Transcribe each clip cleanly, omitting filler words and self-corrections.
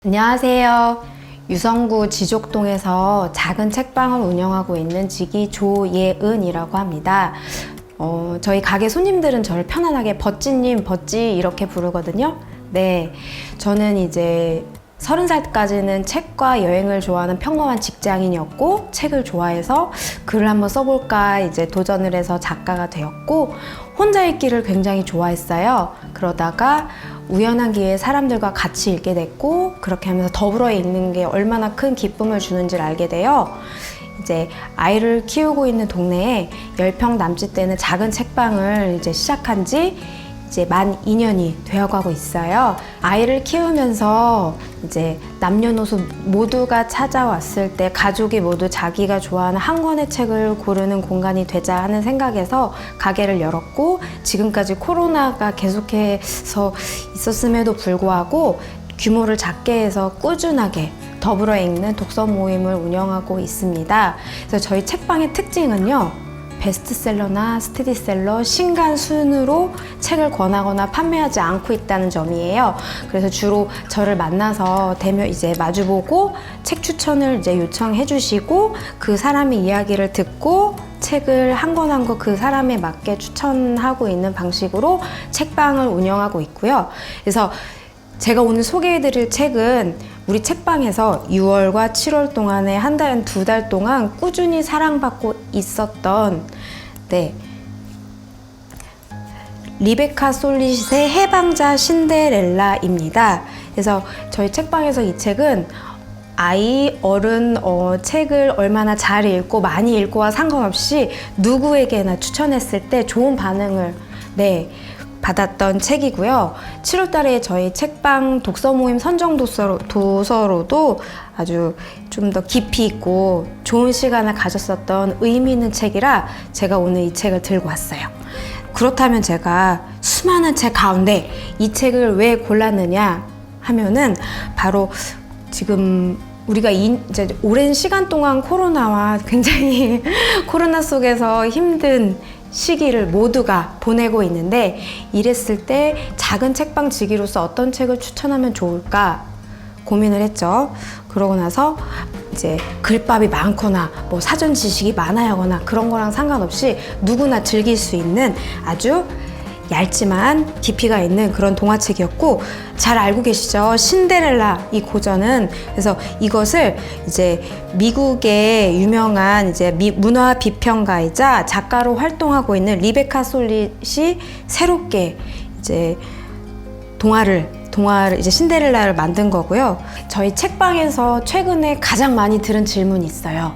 안녕하세요. 유성구 지족동에서 작은 책방을 운영하고 있는 지기 조예은이라고 합니다. 저희 가게 손님들은 저를 편안하게 버찌님, 버찌 이렇게 부르거든요. 네, 저는 이제 30살까지는 책과 여행을 좋아하는 평범한 직장인이었고, 책을 좋아해서 글을 한번 써볼까 이제 도전을 해서 작가가 되었고, 혼자 읽기를 굉장히 좋아했어요. 그러다가 우연한 기회에 사람들과 같이 읽게 됐고, 그렇게 하면서 더불어 읽는 게 얼마나 큰 기쁨을 주는지를 알게 돼요. 이제 아이를 키우고 있는 동네에 10평 남짓 되는 작은 책방을 이제 시작한 지 이제 만 2년이 되어가고 있어요. 아이를 키우면서 이제 남녀노소 모두가 찾아왔을 때 가족이 모두 자기가 좋아하는 한 권의 책을 고르는 공간이 되자 하는 생각에서 가게를 열었고, 지금까지 코로나가 계속해서 있었음에도 불구하고 규모를 작게 해서 꾸준하게 더불어 읽는 독서 모임을 운영하고 있습니다. 그래서 저희 책방의 특징은요, 베스트셀러나 스테디셀러, 신간 순으로 책을 권하거나 판매하지 않고 있다는 점이에요. 그래서 주로 저를 만나서 대면 이제 마주보고 책 추천을 이제 요청해 주시고, 그 사람의 이야기를 듣고 책을 한 권 한 권 그 사람에 맞게 추천하고 있는 방식으로 책방을 운영하고 있고요. 그래서 제가 오늘 소개해드릴 책은 우리 책방에서 6월과 7월 동안에 한 달, 2달 동안 꾸준히 사랑받고 있었던 리베카 솔릿의 해방자 신데렐라입니다. 그래서 저희 책방에서 이 책은 아이, 어른, 책을 얼마나 잘 읽고 많이 읽고와 상관없이 누구에게나 추천했을 때 좋은 반응을 받았던 책이고요. 7월 달에 저희 책방 독서 모임 선정 도서로도 아주 좀 더 깊이 있고 좋은 시간을 가졌었던 의미 있는 책이라 제가 오늘 이 책을 들고 왔어요. 그렇다면 제가 수많은 책 가운데 이 책을 왜 골랐느냐 하면은, 바로 지금 우리가 이제 오랜 시간 동안 코로나와 굉장히 코로나 속에서 힘든 시기를 모두가 보내고 있는데, 이랬을 때 작은 책방 지기로서 어떤 책을 추천하면 좋을까 고민을 했죠. 그러고 나서 이제 글밥이 많거나 뭐 사전 지식이 많아야 하거나 그런 거랑 상관없이 누구나 즐길 수 있는 아주 얇지만 깊이가 있는 그런 동화책이었고, 잘 알고 계시죠? 신데렐라, 이 고전은. 그래서 이것을 이제 미국의 유명한 이제 문화 비평가이자 작가로 활동하고 있는 리베카 솔릿이 새롭게 이제 동화를 이제 신데렐라를 만든 거고요. 저희 책방에서 최근에 가장 많이 들은 질문이 있어요.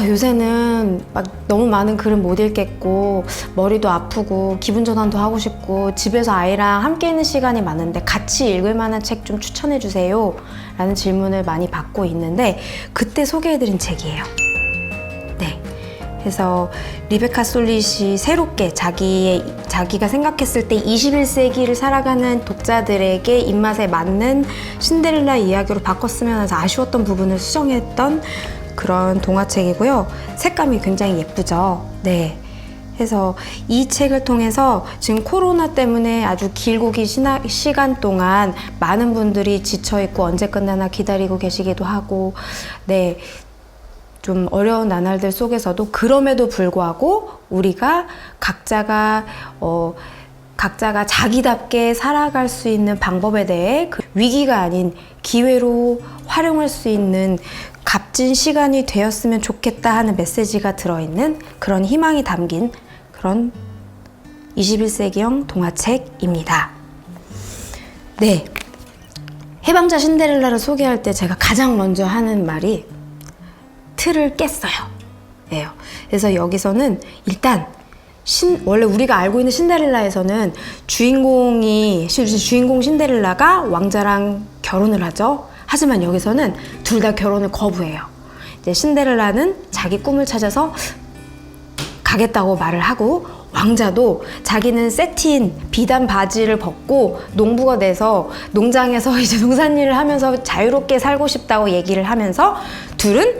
요새는 막 너무 많은 글을 못 읽겠고 머리도 아프고 기분 전환도 하고 싶고 집에서 아이랑 함께 있는 시간이 많은데 같이 읽을 만한 책 좀 추천해 주세요 라는 질문을 많이 받고 있는데, 그때 소개해드린 책이에요. 그래서 리베카 솔릿이 새롭게 자기가 생각했을 때 21세기를 살아가는 독자들에게 입맛에 맞는 신데렐라 이야기로 바꿨으면 해서 아쉬웠던 부분을 수정했던 그런 동화책이고요. 색감이 굉장히 예쁘죠. 그래서 이 책을 통해서 지금 코로나 때문에 아주 길고 긴 시간 동안 많은 분들이 지쳐있고 언제 끝나나 기다리고 계시기도 하고, 좀 어려운 나날들 속에서도 그럼에도 불구하고 우리가 각자가 자기답게 살아갈 수 있는 방법에 대해 위기가 아닌 기회로 활용할 수 있는 값진 시간이 되었으면 좋겠다 하는 메시지가 들어있는 그런 희망이 담긴 그런 21세기형 동화책입니다. 해방자 신데렐라를 소개할 때 제가 가장 먼저 하는 말이 틀을 깼어요. 그래서 여기서는 일단 원래 우리가 알고 있는 신데렐라에서는 주인공 신데렐라가 왕자랑 결혼을 하죠. 하지만 여기서는 둘 다 결혼을 거부해요. 이제 신데렐라는 자기 꿈을 찾아서 가겠다고 말을 하고, 왕자도 자기는 세틴 비단 바지를 벗고 농부가 돼서 농장에서 이제 농산일을 하면서 자유롭게 살고 싶다고 얘기를 하면서 둘은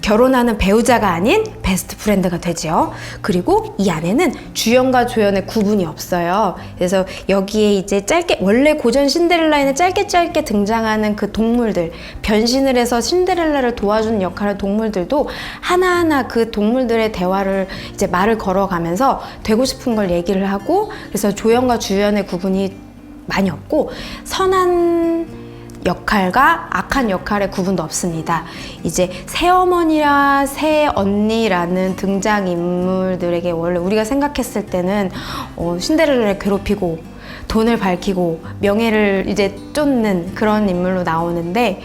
결혼하는 배우자가 아닌 베스트 프렌드가 되지요. 그리고 이 안에는 주연과 조연의 구분이 없어요. 그래서 여기에 이제 짧게, 원래 고전 신데렐라에는 짧게 등장하는 그 동물들, 변신을 해서 신데렐라를 도와주는 역할의 동물들도 하나하나 그 동물들의 대화를 이제 말을 걸어가면서 되고 싶은 걸 얘기를 하고, 그래서 조연과 주연의 구분이 많이 없고 선한 역할과 악한 역할의 구분도 없습니다. 이제 새어머니라 새언니라는 등장인물들에게 원래 우리가 생각했을 때는 신데렐라를 괴롭히고 돈을 밝히고 명예를 이제 쫓는 그런 인물로 나오는데,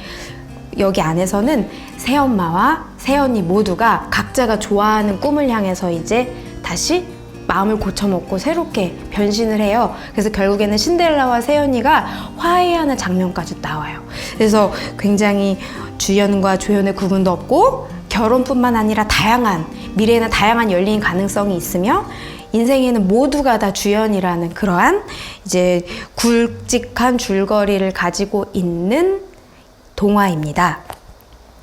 여기 안에서는 새엄마와 새언니 모두가 각자가 좋아하는 꿈을 향해서 이제 다시 마음을 고쳐먹고 새롭게 변신을 해요. 그래서 결국에는 신데렐라와 새언니가 화해하는 장면까지 나와요. 그래서 굉장히 주연과 조연의 구분도 없고, 결혼뿐만 아니라 미래에는 다양한 열린 가능성이 있으며, 인생에는 모두가 다 주연이라는 그러한 이제 굵직한 줄거리를 가지고 있는 동화입니다.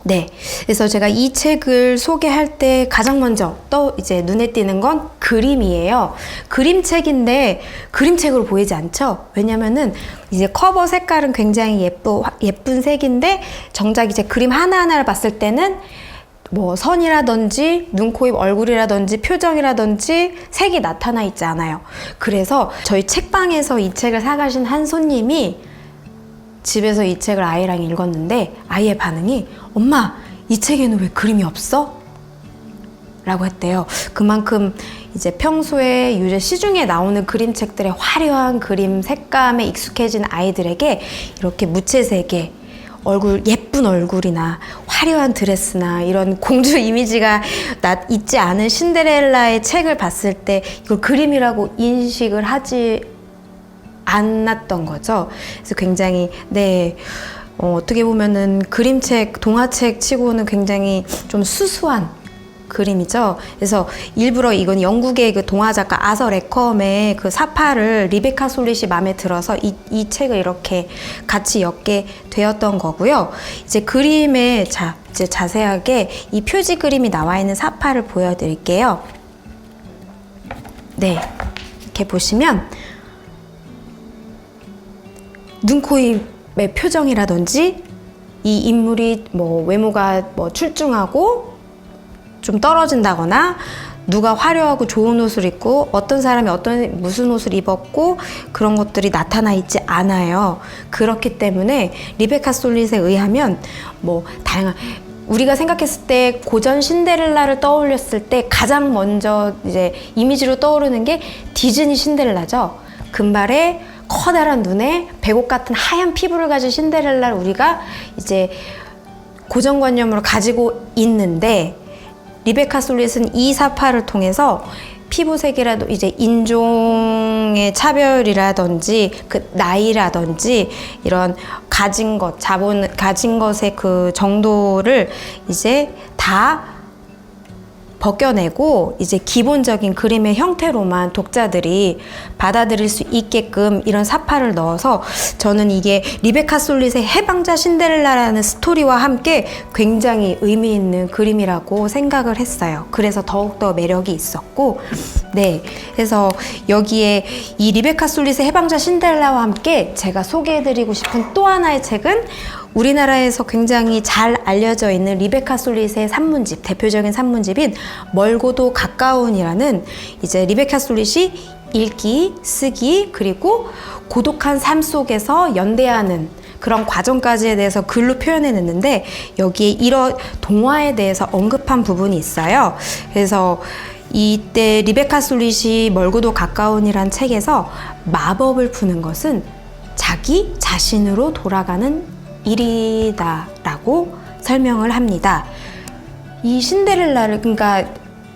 네, 그래서 제가 이 책을 소개할 때 가장 먼저 이제 눈에 띄는 건 그림이에요. 그림책인데 그림책으로 보이지 않죠? 왜냐면은 이제 커버 색깔은 굉장히 예쁜 색인데, 정작 이제 그림 하나하나를 봤을 때는 뭐 선이라든지 눈, 코, 입, 얼굴이라든지 표정이라든지 색이 나타나 있지 않아요. 그래서 저희 책방에서 이 책을 사가신 한 손님이 집에서 이 책을 아이랑 읽었는데 아이의 반응이, 엄마, 이 책에는 왜 그림이 없어? 라고 했대요. 그만큼 이제 평소에 유재 시중에 나오는 그림책들의 화려한 그림 색감에 익숙해진 아이들에게 이렇게 무채색의 예쁜 얼굴이나 화려한 드레스나 이런 공주 이미지가 있지 않은 신데렐라의 책을 봤을 때 이걸 그림이라고 인식을 하지 않았던 거죠. 그래서 굉장히 어떻게 보면은 그림책, 동화책 치고는 굉장히 좀 수수한 그림이죠. 그래서 일부러 이건 영국의 그 동화 작가 아서 레컴의 그 사파를 리베카 솔릿이 마음에 들어서 이 책을 이렇게 같이 엮게 되었던 거고요. 이제 그림에 이제 자세하게 이 표지 그림이 나와 있는 사파를 보여드릴게요. 네, 이렇게 보시면 눈, 코, 입의 표정이라든지 이 인물이 외모가 출중하고 좀 떨어진다거나, 누가 화려하고 좋은 옷을 입고 어떤 사람이 무슨 옷을 입었고 그런 것들이 나타나 있지 않아요. 그렇기 때문에 리베카 솔릿에 의하면 다양한, 우리가 생각했을 때 고전 신데렐라를 떠올렸을 때 가장 먼저 이제 이미지로 떠오르는 게 디즈니 신데렐라죠. 금발에 커다란 눈에 백옥 같은 하얀 피부를 가진 신데렐라를 우리가 이제 고정관념으로 가지고 있는데, 리베카 솔릿은 이 사파를 통해서 피부색이라도 이제 인종의 차별이라든지 그 나이라든지 이런 가진 것의 그 정도를 이제 다 벗겨내고 이제 기본적인 그림의 형태로만 독자들이 받아들일 수 있게끔 이런 사파를 넣어서, 저는 이게 리베카 솔릿의 해방자 신데렐라라는 스토리와 함께 굉장히 의미 있는 그림이라고 생각을 했어요. 그래서 더욱더 매력이 있었고, 네, 그래서 여기에 이 리베카 솔릿의 해방자 신데렐라와 함께 제가 소개해드리고 싶은 또 하나의 책은 우리나라에서 굉장히 잘 알려져 있는 리베카 솔릿의 산문집, 대표적인 산문집인 멀고도 가까운이라는, 이제 리베카 솔릿이 읽기, 쓰기, 그리고 고독한 삶 속에서 연대하는 그런 과정까지에 대해서 글로 표현해냈는데, 여기에 이런 동화에 대해서 언급한 부분이 있어요. 그래서 이때 리베카 솔릿이 멀고도 가까운이란 책에서 마법을 푸는 것은 자기 자신으로 돌아가는 일이다라고 설명을 합니다. 이 신데렐라를, 그러니까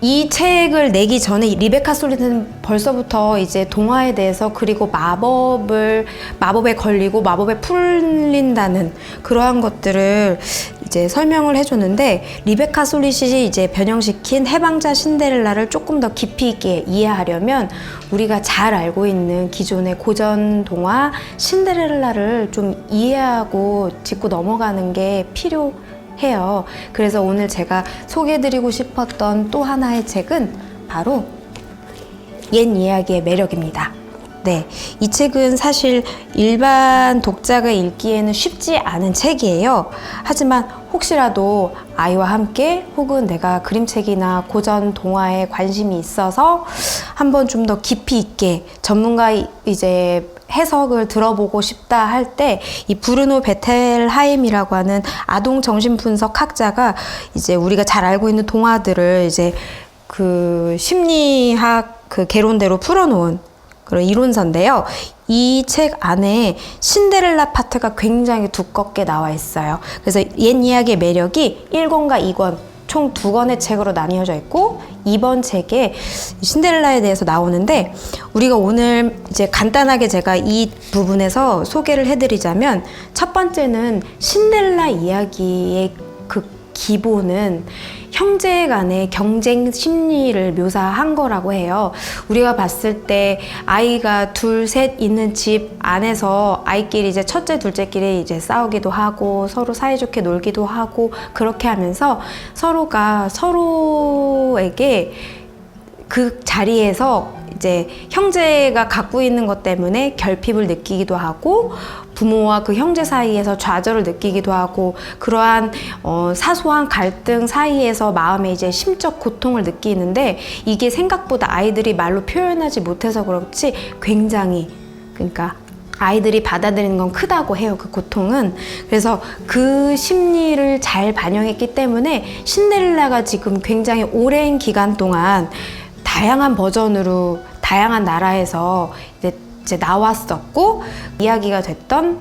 이 책을 내기 전에 리베카 솔릿은 벌써부터 이제 동화에 대해서, 그리고 마법에 걸리고 마법에 풀린다는 그러한 것들을 이제 설명을 해줬는데, 리베카 솔릿이 이제 변형시킨 해방자 신데렐라를 조금 더 깊이 있게 이해하려면 우리가 잘 알고 있는 기존의 고전 동화 신데렐라를 좀 이해하고 짚고 넘어가는 게 필요해 해요. 그래서 오늘 제가 소개해드리고 싶었던 또 하나의 책은 바로 옛 이야기의 매력입니다. 네, 이 책은 사실 일반 독자가 읽기에는 쉽지 않은 책이에요. 하지만 혹시라도 아이와 함께 혹은 내가 그림책이나 고전 동화에 관심이 있어서 한번 좀 더 깊이 있게 전문가의 이제 해석을 들어보고 싶다 할 때 이 브루노 베텔하임이라고 하는 아동 정신분석 학자가 이제 우리가 잘 알고 있는 동화들을 이제 그 심리학 그 개론대로 풀어놓은 그런 이론서인데요. 이 책 안에 신데렐라 파트가 굉장히 두껍게 나와 있어요. 그래서 옛 이야기의 매력이 1권과 2권 총 2권의 책으로 나뉘어져 있고 2번 책에 신데렐라에 대해서 나오는데 우리가 오늘 이제 간단하게 제가 이 부분에서 소개를 해드리자면 첫 번째는 신데렐라 이야기의 그 기본은 형제 간의 경쟁 심리를 묘사한 거라고 해요. 우리가 봤을 때 아이가 둘, 셋 있는 집 안에서 아이끼리 이제 첫째, 둘째끼리 이제 싸우기도 하고 서로 사이좋게 놀기도 하고 그렇게 하면서 서로가 서로에게 그 자리에서 이제 형제가 갖고 있는 것 때문에 결핍을 느끼기도 하고 부모와 그 형제 사이에서 좌절을 느끼기도 하고 그러한 사소한 갈등 사이에서 마음에 이제 심적 고통을 느끼는데 이게 생각보다 아이들이 말로 표현하지 못해서 그렇지 굉장히 그러니까 아이들이 받아들이는 건 크다고 해요. 그 고통은. 그래서 그 심리를 잘 반영했기 때문에 신데렐라가 지금 굉장히 오랜 기간 동안 다양한 버전으로 다양한 나라에서 이제 나왔었고 이야기가 됐던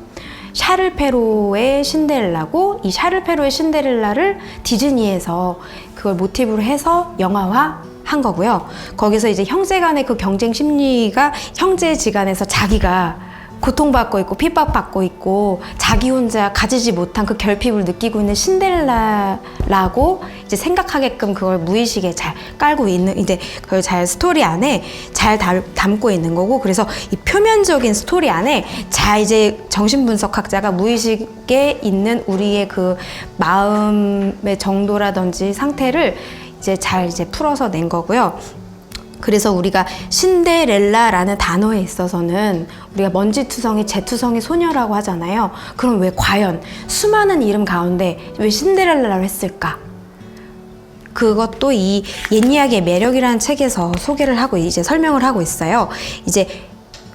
샤를페로의 신데렐라고 이 샤를페로의 신데렐라를 디즈니에서 그걸 모티브로 해서 영화화 한 거고요. 거기서 이제 형제 간의 그 경쟁 심리가 형제지간에서 자기가 고통받고 있고 핍박받고 있고 자기 혼자 가지지 못한 그 결핍을 느끼고 있는 신데렐라라고 이제 생각하게끔 그걸 무의식에 잘 깔고 있는 이제 그걸 잘 스토리 안에 잘 담고 있는 거고 그래서 이 표면적인 스토리 안에 잘 이제 정신분석학자가 무의식에 있는 우리의 그 마음의 정도라든지 상태를 이제 잘 이제 풀어서 낸 거고요. 그래서 우리가 신데렐라라는 단어에 있어서는 우리가 먼지투성이 재투성이 소녀라고 하잖아요. 그럼 왜 과연 수많은 이름 가운데 왜 신데렐라를 했을까? 그것도 이 옛 이야기의 매력이라는 책에서 소개를 하고 이제 설명을 하고 있어요. 이제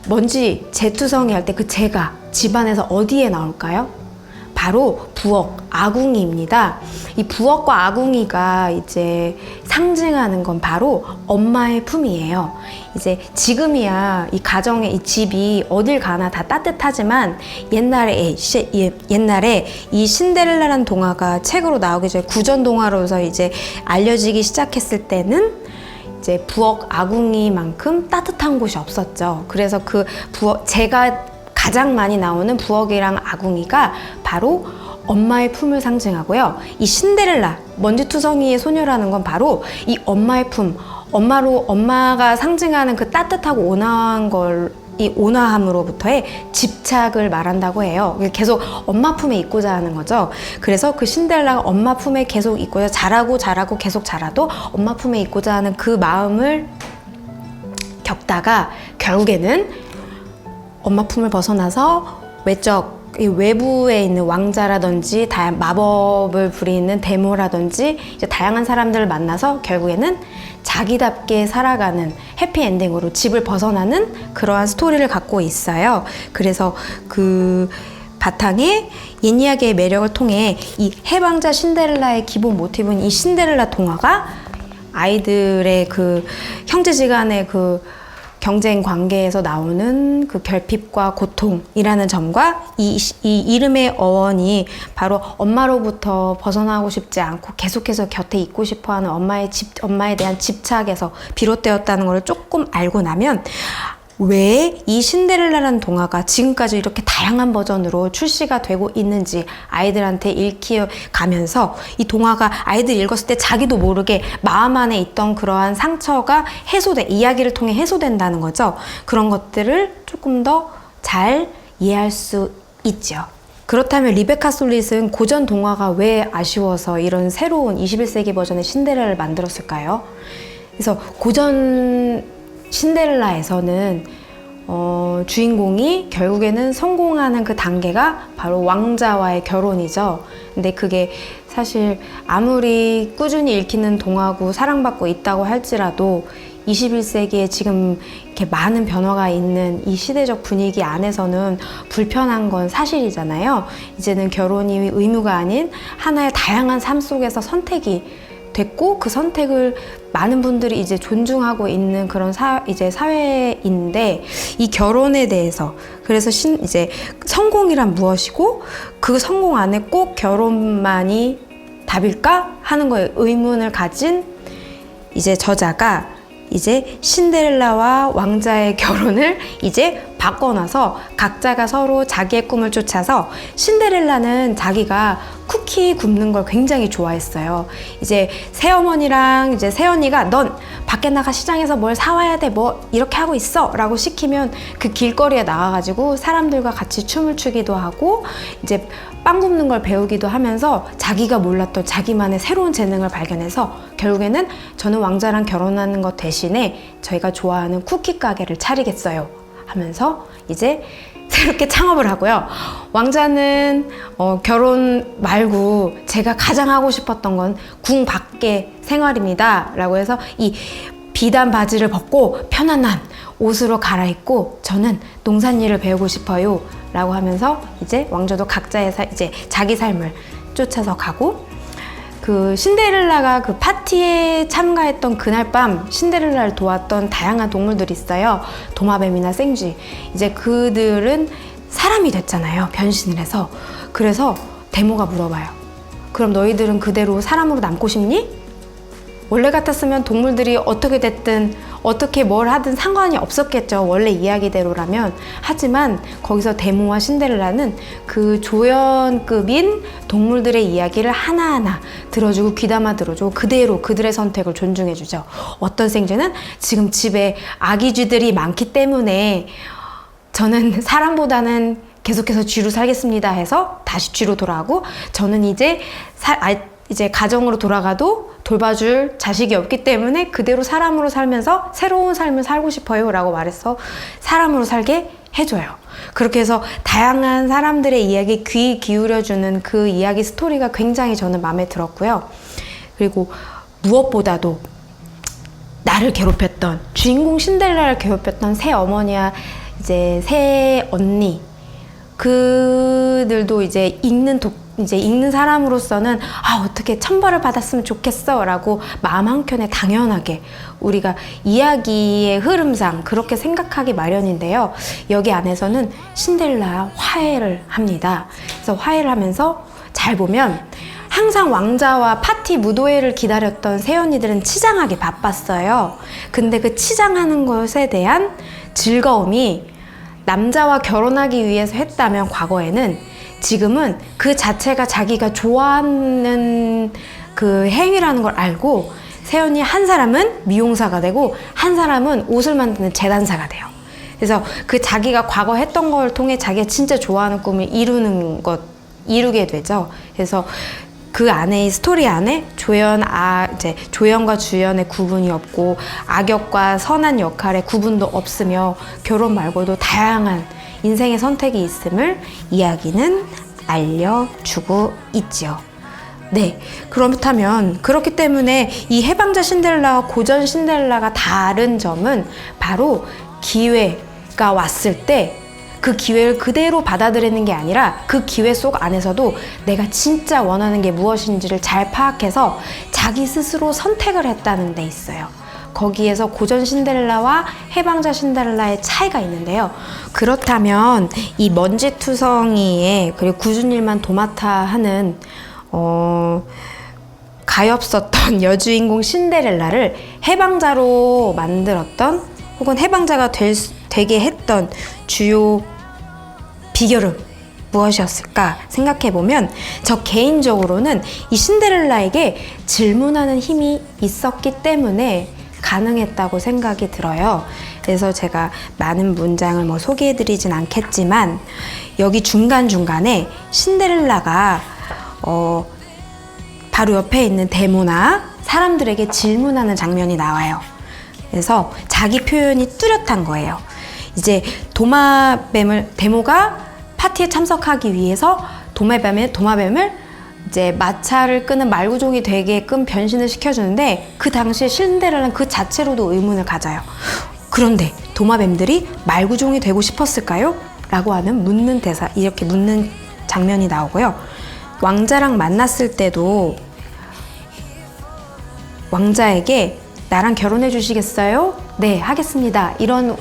먼지 재투성이 할 때 그 재가 집안에서 어디에 나올까요? 바로 부엌, 아궁이입니다. 이 부엌과 아궁이가 이제 상징하는 건 바로 엄마의 품이에요. 이제 지금이야 이 가정의 이 집이 어딜 가나 다 따뜻하지만 옛날에 이 신데렐라라는 동화가 책으로 나오기 전에 구전 동화로서 이제 알려지기 시작했을 때는 이제 부엌 아궁이만큼 따뜻한 곳이 없었죠. 그래서 그 부엌 제가 가장 많이 나오는 부엌이랑 아궁이가 바로 엄마의 품을 상징하고요. 이 신데렐라, 먼지투성이의 소녀라는 건 바로 이 엄마의 품, 엄마가 상징하는 그 따뜻하고 온화한 걸, 이 온화함으로부터의 집착을 말한다고 해요. 계속 엄마 품에 있고자 하는 거죠. 그래서 그 신데렐라가 엄마 품에 계속 있고자 자라고 계속 자라도 엄마 품에 있고자 하는 그 마음을 겪다가 결국에는 엄마 품을 벗어나서 외부에 있는 왕자라든지 마법을 부리는 데모라든지 이제 다양한 사람들을 만나서 결국에는 자기답게 살아가는 해피엔딩으로 집을 벗어나는 그러한 스토리를 갖고 있어요. 그래서 그 바탕에 옛 이야기의 매력을 통해 이 해방자 신데렐라의 기본 모티브는 이 신데렐라 동화가 아이들의 그 형제지간의 그 경쟁 관계에서 나오는 그 결핍과 고통이라는 점과 이 이름의 어원이 바로 엄마로부터 벗어나고 싶지 않고 계속해서 곁에 있고 싶어하는 엄마에 대한 집착에서 비롯되었다는 걸 조금 알고 나면 왜 이 신데렐라라는 동화가 지금까지 이렇게 다양한 버전으로 출시가 되고 있는지 아이들한테 읽혀 가면서 이 동화가 아이들이 읽었을 때 자기도 모르게 마음 안에 있던 그러한 상처가 이야기를 통해 해소된다는 거죠. 그런 것들을 조금 더 잘 이해할 수 있죠. 그렇다면 리베카 솔릿은 고전 동화가 왜 아쉬워서 이런 새로운 21세기 버전의 신데렐라를 만들었을까요? 그래서 고전 신데렐라에서는 주인공이 결국에는 성공하는 그 단계가 바로 왕자와의 결혼이죠. 근데 그게 사실 아무리 꾸준히 읽히는 동화고 사랑받고 있다고 할지라도 21세기에 지금 이렇게 많은 변화가 있는 이 시대적 분위기 안에서는 불편한 건 사실이잖아요. 이제는 결혼이 의무가 아닌 하나의 다양한 삶 속에서 선택이 됐고, 그 선택을 많은 분들이 이제 존중하고 있는 그런 이제 사회인데, 이 결혼에 대해서 그래서 이제 성공이란 무엇이고 그 성공 안에 꼭 결혼만이 답일까 하는 거에 의문을 가진 이제 저자가 이제 신데렐라와 왕자의 결혼을 이제 바꿔놔서 각자가 서로 자기의 꿈을 쫓아서, 신데렐라는 자기가 쿠키 굽는 걸 굉장히 좋아했어요. 이제 새어머니랑 이제 새언니가 넌 밖에 나가 시장에서 뭘 사와야 돼, 뭐 이렇게 하고 있어 라고 시키면 그 길거리에 나가가지고 사람들과 같이 춤을 추기도 하고 이제 빵 굽는 걸 배우기도 하면서 자기가 몰랐던 자기만의 새로운 재능을 발견해서 결국에는 저는 왕자랑 결혼하는 것 대신에 저희가 좋아하는 쿠키 가게를 차리겠어요 하면서 이제 새롭게 창업을 하고요. 왕자는 결혼 말고 제가 가장 하고 싶었던 건 궁 밖의 생활입니다 라고 해서 이 비단 바지를 벗고 편안한 옷으로 갈아입고 저는 농산일을 배우고 싶어요 라고 하면서 이제 왕자도 각자의 이제 자기 삶을 쫓아서 가고, 그 신데렐라가 그 파티에 참가했던 그날 밤 신데렐라를 도왔던 다양한 동물들이 있어요. 도마뱀이나 생쥐. 이제 그들은 사람이 됐잖아요, 변신을 해서. 그래서 데모가 물어봐요. 그럼 너희들은 그대로 사람으로 남고 싶니? 원래 같았으면 동물들이 어떻게 됐든 어떻게 뭘 하든 상관이 없었겠죠, 원래 이야기대로라면. 하지만 거기서 데모와 신데렐라는 그 조연급인 동물들의 이야기를 하나하나 들어주고 귀담아 들어주고 그대로 그들의 선택을 존중해주죠. 어떤 생쥐는 지금 집에 아기 쥐들이 많기 때문에 저는 사람보다는 계속해서 쥐로 살겠습니다 해서 다시 쥐로 돌아가고, 저는 이제 이제 가정으로 돌아가도 돌봐줄 자식이 없기 때문에 그대로 사람으로 살면서 새로운 삶을 살고 싶어요 라고 말해서 사람으로 살게 해줘요. 그렇게 해서 다양한 사람들의 이야기에 귀 기울여주는 그 이야기 스토리가 굉장히 저는 마음에 들었고요. 그리고 무엇보다도 나를 괴롭혔던, 주인공 신데렐라를 괴롭혔던 새 어머니와 이제 새 언니, 그들도 이제 읽는 사람으로서는 어떻게 천벌을 받았으면 좋겠어 라고 마음 한켠에 당연하게 우리가 이야기의 흐름상 그렇게 생각하기 마련인데요. 여기 안에서는 신데렐라 화해를 합니다. 그래서 화해를 하면서 잘 보면 항상 왕자와 파티 무도회를 기다렸던 새언니들은 치장하기 바빴어요. 근데 그 치장하는 것에 대한 즐거움이 남자와 결혼하기 위해서 했다면 과거에는, 지금은 그 자체가 자기가 좋아하는 그 행위라는 걸 알고 새언니 한 사람은 미용사가 되고 한 사람은 옷을 만드는 재단사가 돼요. 그래서 그 자기가 과거 했던 걸 통해 자기가 진짜 좋아하는 꿈을 이루게 되죠. 그래서 그 안에, 스토리 안에 이제 조연과 주연의 구분이 없고 악역과 선한 역할의 구분도 없으며 결혼 말고도 다양한 인생의 선택이 있음을 이야기는 알려주고 있죠. 네, 그렇다면 그렇기 때문에 이 해방자 신데렐라와 고전 신데렐라가 다른 점은 바로 기회가 왔을 때 그 기회를 그대로 받아들이는 게 아니라 그 기회 속 안에서도 내가 진짜 원하는 게 무엇인지를 잘 파악해서 자기 스스로 선택을 했다는 데 있어요. 거기에서 고전 신데렐라와 해방자 신데렐라의 차이가 있는데요. 그렇다면 이 먼지투성이의 그리고 굳은 일만 도맡아 하는 가엾었던 여주인공 신데렐라를 해방자로 만들었던, 혹은 해방자가 되게 했던 주요 비결은 무엇이었을까 생각해보면, 저 개인적으로는 이 신데렐라에게 질문하는 힘이 있었기 때문에 가능했다고 생각이 들어요. 그래서 제가 많은 문장을 뭐 소개해드리진 않겠지만 여기 중간중간에 신데렐라가 바로 옆에 있는 데모나 사람들에게 질문하는 장면이 나와요. 그래서 자기 표현이 뚜렷한 거예요. 이제 데모가 파티에 참석하기 위해서 도마뱀을 이제 마차를 끄는 말구종이 되게끔 변신을 시켜주는데 그 당시에 신데렐라는 그 자체로도 의문을 가져요. 그런데 도마뱀들이 말구종이 되고 싶었을까요? 라고 하는 묻는 대사, 이렇게 묻는 장면이 나오고요. 왕자랑 만났을 때도 왕자에게 나랑 결혼해 주시겠어요? 네, 하겠습니다. 이런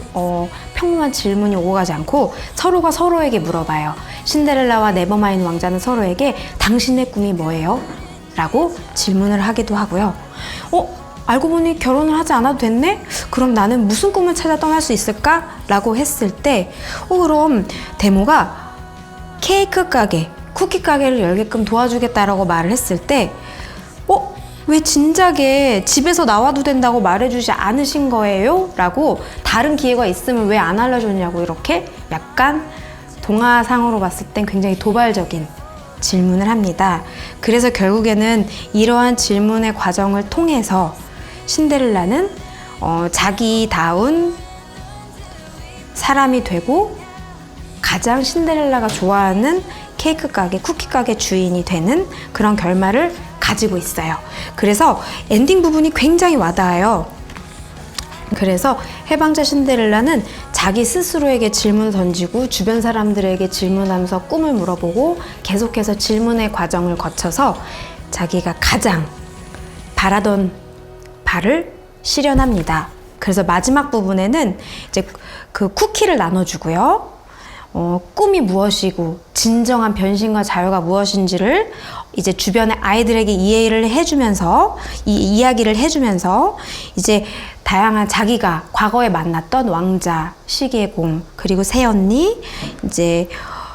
평범한 질문이 오고 가지 않고 서로가 서로에게 물어봐요. 신데렐라와 네버마인 왕자는 서로에게 당신의 꿈이 뭐예요? 라고 질문을 하기도 하고요. 알고 보니 결혼을 하지 않아도 됐네? 그럼 나는 무슨 꿈을 찾아 떠날 수 있을까? 라고 했을 때 그럼 데모가 케이크 가게, 쿠키 가게를 열게끔 도와주겠다라고 말을 했을 때 왜 진작에 집에서 나와도 된다고 말해주지 않으신 거예요? 라고 다른 기회가 있으면 왜 안 알려줬냐고 이렇게 약간 동화상으로 봤을 땐 굉장히 도발적인 질문을 합니다. 그래서 결국에는 이러한 질문의 과정을 통해서 신데렐라는 자기다운 사람이 되고 가장 신데렐라가 좋아하는 케이크 가게, 쿠키 가게 주인이 되는 그런 결말을 가지고 있어요. 그래서 엔딩 부분이 굉장히 와닿아요. 그래서 해방자 신데렐라는 자기 스스로에게 질문을 던지고 주변 사람들에게 질문하면서 꿈을 물어보고 계속해서 질문의 과정을 거쳐서 자기가 가장 바라던 바를 실현합니다. 그래서 마지막 부분에는 이제 그 쿠키를 나눠주고요. 꿈이 무엇이고 진정한 변신과 자유가 무엇인지를 이제 주변의 아이들에게 이해를 해주면서 이야기를 해주면서 이제 다양한 자기가 과거에 만났던 왕자, 시계의 공, 그리고 새언니, 이제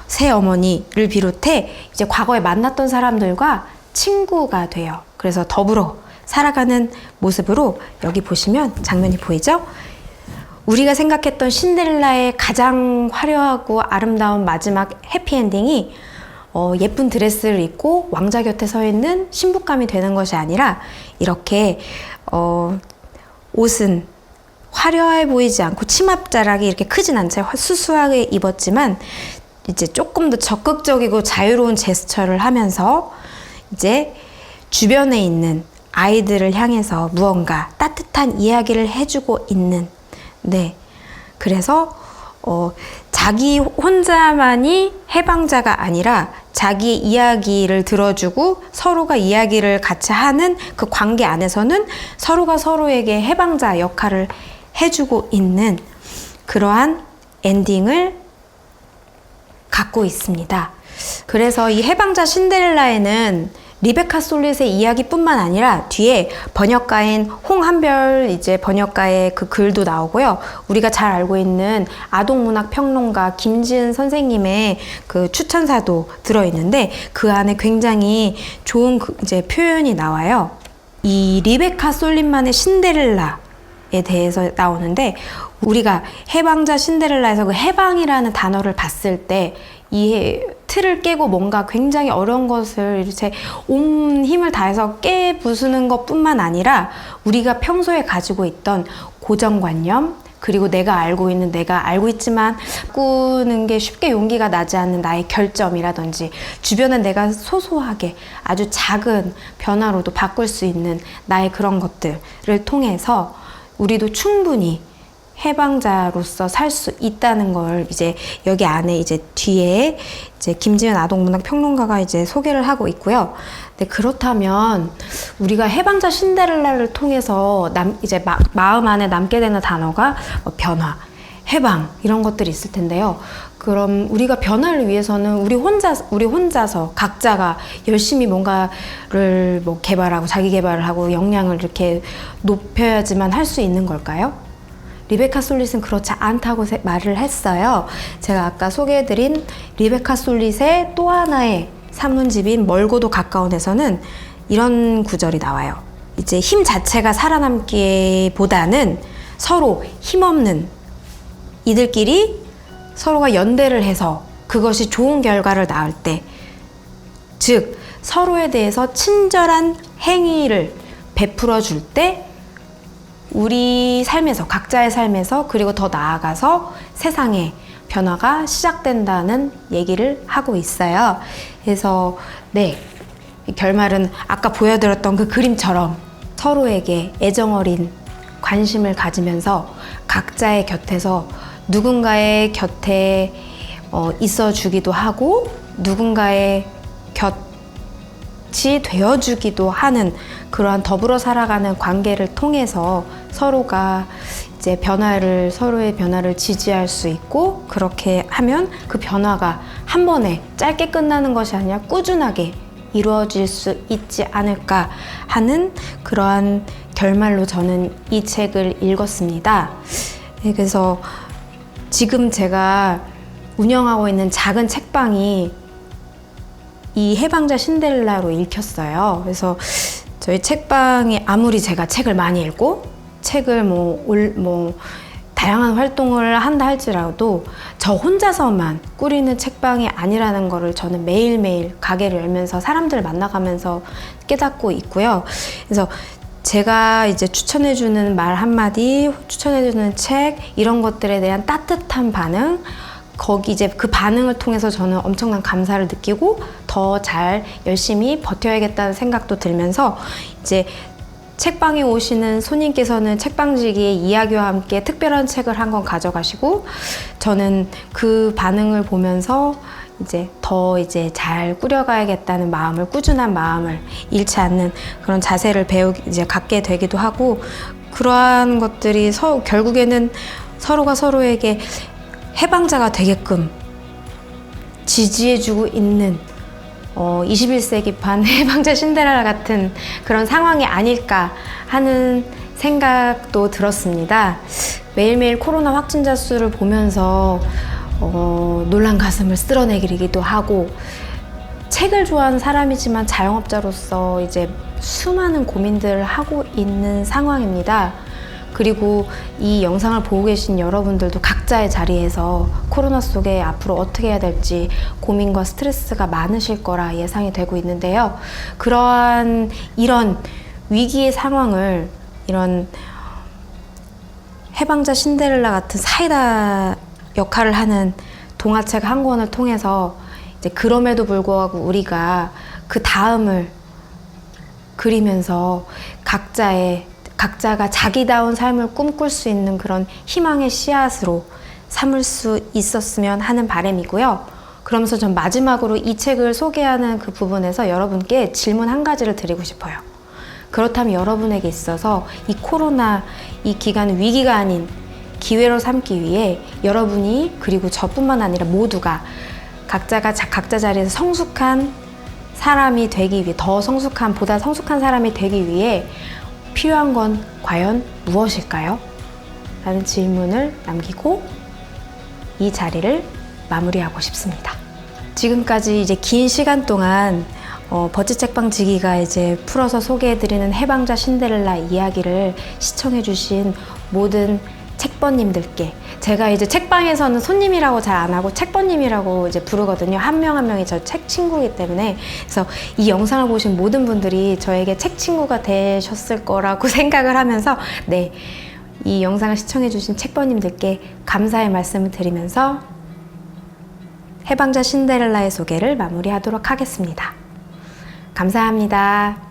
새어머니를 비롯해 이제 과거에 만났던 사람들과 친구가 돼요. 그래서 더불어 살아가는 모습으로 여기 보시면 장면이 보이죠? 우리가 생각했던 신데렐라의 가장 화려하고 아름다운 마지막 해피엔딩이 예쁜 드레스를 입고 왕자 곁에 서 있는 신부감이 되는 것이 아니라 이렇게 옷은 화려해 보이지 않고 치맛자락이 이렇게 크진 않죠. 수수하게 입었지만 이제 조금 더 적극적이고 자유로운 제스처를 하면서 이제 주변에 있는 아이들을 향해서 무언가 따뜻한 이야기를 해주고 있는 그래서 자기 혼자만이 해방자가 아니라 자기의 이야기를 들어주고 서로가 이야기를 같이 하는 그 관계 안에서는 서로가 서로에게 해방자 역할을 해주고 있는 그러한 엔딩을 갖고 있습니다. 그래서 이 해방자 신데렐라에는 리베카 솔릿의 이야기뿐만 아니라 뒤에 번역가인 홍한별 이제 번역가의 그 글도 나오고요. 우리가 잘 알고 있는 아동문학 평론가 김지은 선생님의 그 추천사도 들어있는데 그 안에 굉장히 좋은 이제 표현이 나와요. 이 리베카 솔릿만의 신데렐라에 대해서 나오는데 우리가 해방자 신데렐라에서 그 해방이라는 단어를 봤을 때 이 틀을 깨고 뭔가 굉장히 어려운 것을 이렇게 온 힘을 다해서 깨부수는 것뿐만 아니라 우리가 평소에 가지고 있던 고정관념 그리고 내가 알고 있지만 꾸는 게 쉽게 용기가 나지 않는 나의 결점이라든지 주변에 내가 소소하게 아주 작은 변화로도 바꿀 수 있는 나의 그런 것들을 통해서 우리도 충분히 해방자로서 살 수 있다는 걸 이제 여기 안에 이제 뒤에 이제 김지은 아동문학 평론가가 이제 소개를 하고 있고요. 근데 그렇다면 우리가 해방자 신데렐라를 통해서 이제 마음 안에 남게 되는 단어가 변화, 해방 이런 것들이 있을 텐데요. 그럼 우리가 변화를 위해서는 우리 혼자서 각자가 열심히 뭔가를 개발하고 자기 개발을 하고 역량을 이렇게 높여야지만 할 수 있는 걸까요? 리베카 솔릿은 그렇지 않다고 말을 했어요. 제가 아까 소개해드린 리베카 솔릿의 또 하나의 산문집인 멀고도 가까운에서는 이런 구절이 나와요. 이제 힘 자체가 살아남기보다는 서로 힘없는 이들끼리 서로가 연대를 해서 그것이 좋은 결과를 낳을 때, 즉 서로에 대해서 친절한 행위를 베풀어 줄 때 우리 삶에서, 각자의 삶에서, 그리고 더 나아가서 세상에 변화가 시작된다는 얘기를 하고 있어요. 그래서 네, 결말은 아까 보여드렸던 그 그림처럼 서로에게 애정어린 관심을 가지면서 각자의 곁에서 누군가의 곁에 있어 주기도 하고 누군가의 곁이 되어주기도 하는 그러한 더불어 살아가는 관계를 통해서 서로가 이제 서로의 변화를 지지할 수 있고, 그렇게 하면 그 변화가 한 번에 짧게 끝나는 것이 아니라 꾸준하게 이루어질 수 있지 않을까 하는 그러한 결말로 저는 이 책을 읽었습니다. 그래서 지금 제가 운영하고 있는 작은 책방이 이 해방자 신데렐라로 읽혔어요. 그래서 저희 책방이 아무리 제가 책을 많이 읽고 책을 다양한 활동을 한다 할지라도 저 혼자서만 꾸리는 책방이 아니라는 거를 저는 매일매일 가게를 열면서 사람들을 만나가면서 깨닫고 있고요. 그래서 제가 이제 추천해주는 말 한마디, 추천해주는 책, 이런 것들에 대한 따뜻한 반응, 거기 이제 그 반응을 통해서 저는 엄청난 감사를 느끼고 더 잘 열심히 버텨야겠다는 생각도 들면서, 이제 책방에 오시는 손님께서는 책방지기의 이야기와 함께 특별한 책을 한 권 가져가시고, 저는 그 반응을 보면서 이제 더 잘 꾸려가야겠다는 마음을, 꾸준한 마음을 잃지 않는 그런 자세를 갖게 되기도 하고, 그러한 것들이 결국에는 서로가 서로에게 해방자가 되게끔 지지해주고 있는 21세기판 해방자 신데렐라 같은 그런 상황이 아닐까 하는 생각도 들었습니다. 매일매일 코로나 확진자 수를 보면서 놀란 가슴을 쓸어내기도 하고, 책을 좋아하는 사람이지만 자영업자로서 이제 수많은 고민들을 하고 있는 상황입니다. 그리고 이 영상을 보고 계신 여러분들도 각자의 자리에서 코로나 속에 앞으로 어떻게 해야 될지 고민과 스트레스가 많으실 거라 예상이 되고 있는데요. 이런 위기의 상황을, 이런 해방자 신데렐라 같은 사이다 역할을 하는 동화책 한 권을 통해서 이제 그럼에도 불구하고 우리가 그 다음을 그리면서 각자가 자기다운 삶을 꿈꿀 수 있는 그런 희망의 씨앗으로 삼을 수 있었으면 하는 바람이고요. 그러면서 전 마지막으로 이 책을 소개하는 그 부분에서 여러분께 질문 한 가지를 드리고 싶어요. 그렇다면 여러분에게 있어서 이 코로나, 이 기간은 위기가 아닌 기회로 삼기 위해 여러분이, 그리고 저뿐만 아니라 모두가 각자가 각자 자리에서 성숙한 사람이 되기 위해, 보다 성숙한 사람이 되기 위해 필요한 건 과연 무엇일까요? 라는 질문을 남기고 이 자리를 마무리하고 싶습니다. 지금까지 이제 긴 시간 동안 버찌 책방 지기가 이제 풀어서 소개해드리는 해방자 신데렐라 이야기를 시청해주신 모든 책번님들께, 제가 이제 책방에서는 손님이라고 잘 안 하고 책번님이라고 이제 부르거든요. 한 명 한 명이 저 책 친구이기 때문에. 그래서 이 영상을 보신 모든 분들이 저에게 책 친구가 되셨을 거라고 생각을 하면서, 네, 이 영상을 시청해주신 책번님들께 감사의 말씀을 드리면서 해방자 신데렐라의 소개를 마무리하도록 하겠습니다. 감사합니다.